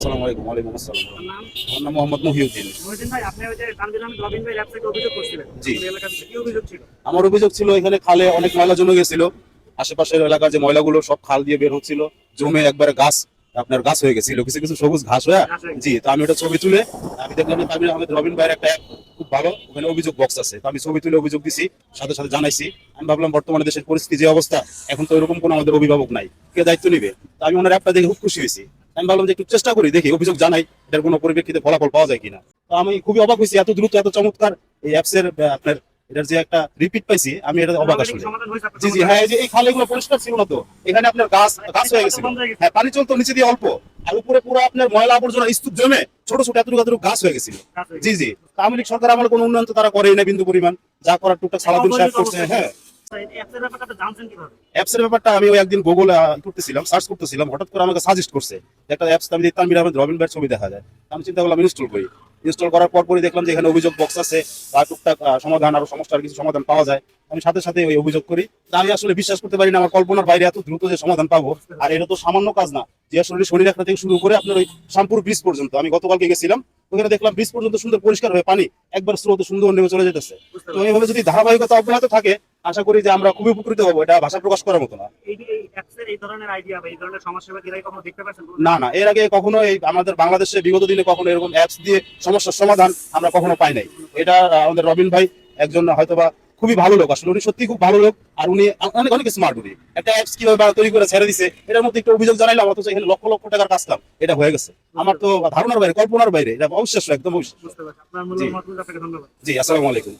আসসালামু আলাইকুম। ওয়ালাইকুম আসসালাম। আপনার নাম? আমার নাম মোহাম্মদ মহিউদ্দিন। মহিউদ্দিন ভাই, আপনি ওই যে তানভীর আহমেদ রবিন ভাইয়ের অ্যাপস থেকে অভিযোগ করছিলেন জি। আপনাদের এলাকাতে, কি অভিযোগ ছিল? আমার অভিযোগ ছিল এখানে খালে অনেক ময়লা জমে গেছিল। আশেপাশের এলাকার যে ময়লাগুলো সব খাল দিয়ে বের হচ্ছিল, জমে একবারে আপনার গাছ হয়ে গেছিল, কিছু কিছু সবুজ ঘাস হয়ে। ঘাস হয়ে গেছে। জি, তো আমি ওটা ছবি তুলে আমি দেখলাম যে তানভীর আহমেদ রবিন ভাইয়ের একটা app খুব ভালো, ওখানে অভিযোগ বক্স আছে, তো আমি ছবি তুলে অভিযোগ দিছি, সাথে সাথে জানাইছি। আমি ভাবলাম বর্তমানে দেশের পরিস্থিতি যে অবস্থা, এখন তো এরকম কোনো আমাদের অভিভাবক নাই, কে দায়িত্ব নিবে। তো আমি ওনার অ্যাপটা দেখে খুব খুশি হয়েছি। আমি ভাবলাম যে একটু চেষ্টা করি, দেখি অভিযোগ জানাই, এটার কোনো পরিপ্রেক্ষিতে ফলাফল পাওয়া যায় কিনা। তো আমি খুবই অবাক হয়েছি, এত দ্রুত এত চমৎকার এই অ্যাপসের আপনার এটার যে একটা রিপিট পাইছি, আমি এটা অবাক অলরেডি আসলে। সমাধান হয়েছে আপনার জি জি, সমস্যা? হ্যাঁ, এই যে এই খালগুলো পরিষ্কার ছিল না, তো এখানে আপনার গাছ হয়ে গেছিল। বন্ধ হয়ে গেছে। হ্যাঁ, পানি চলতো নিচে দিয়ে অল্প, আর উপরে পুরো আপনার ময়লা আবর্জনা স্তূপ জমে ছোট ছোট এতটুকু এতটুকু গাছ হয়ে গেছিল। ঘাস হয়ে জি গেছে। জি, আওয়ামী লীগ সরকার আমার কোনো উন্নয়ন তো তারা করেই না বিন্দু পরিমাণ, যা করার টুকটাক সালাদুল সাহেব করছে। হ্যাঁ, এই অ্যাপসের ব্যাপারটা আপনি জানছেন কিভাবে? অ্যাপসের ব্যাপারটা আমি ওই একদিন গুগল করতেছিলাম, সার্চ করতেছিলাম, হঠাৎ করে আমাকে সাজেস্ট করছে যে একটা অ্যাপস, আমি দেখতাম তানভীর আহমেদ রবিন ভাইয়ের ছবি দেখা যায়। আমি চিন্তা করলাম ইনস্টল করি। ইনস্টল করার পরই দেখলাম যে এখানে অভিযোগ বক্স আছে, বা টুকটাক সমাধান, আরো সমস্যার কিছু সমাধান পাওয়া যায়। আমি সাথে সাথে ওই অভিযোগ করি। তা আমি আসলে বিশ্বাস করতে পারি না আমার কল্পনার বাইরে এত দ্রুত যে সমাধান পাবো। আর এটা তো সামান্য কাজ না, যে আসলে শরীর একটা থেকে শুরু করে আপনার ওই শামপুর ব্রিজ পর্যন্ত, আমি গতকালকে গেছিলাম, ওখানে দেখলাম ব্রিজ পর্যন্ত সুন্দর পরিষ্কার হয়ে পানি একবার স্রোত সুন্দর নেমে চলে যেতেছে। বুঝতে তো পারছি। এইভাবে যদি ধারাবাহিকতা অব্যাহত থাকে, আশা করি যে আমরা খুবই উপকৃত হবো। এটা ভাষা প্রকাশ করার মতো না। এই অ্যাপসের এই ধরনের আইডিয়া বা এই ধরনের সমস্যা এর আগে কখনো দেখতে পাচ্ছেন? না না, এর আগে কখনো এই আমাদের বাংলাদেশে বিগত দিনে কখনো এরকম অ্যাপস দিয়ে সমস্যার সমাধান আমরা কখনো পাই নাই। এটা আমাদের রবিন ভাই একজন হয়তোবা খুবই ভালো লোক, আসলে উনি সত্যি খুব ভালো লোক, আর উনি অনেক অনেক স্মার্ট। উনি একটা অ্যাপস কিভাবে তৈরি করে ছেড়ে দিছে, এটার মধ্যে একটু অভিযোগ জানাইলাম, অথচ এখানে লক্ষ লক্ষ টাকার কাজ কাম এটা হয়ে গেছে। আমার তো ধারণার বাইরে, কল্পনার বাইরে, এটা অবিশ্বাস্য, একদম অবিশ্বাস্য। বুঝতে পারছি। আপনার জি মূল্যবান মতামত আপনাকে ধন্যবাদ। জি, আসসালামু আলাইকুম।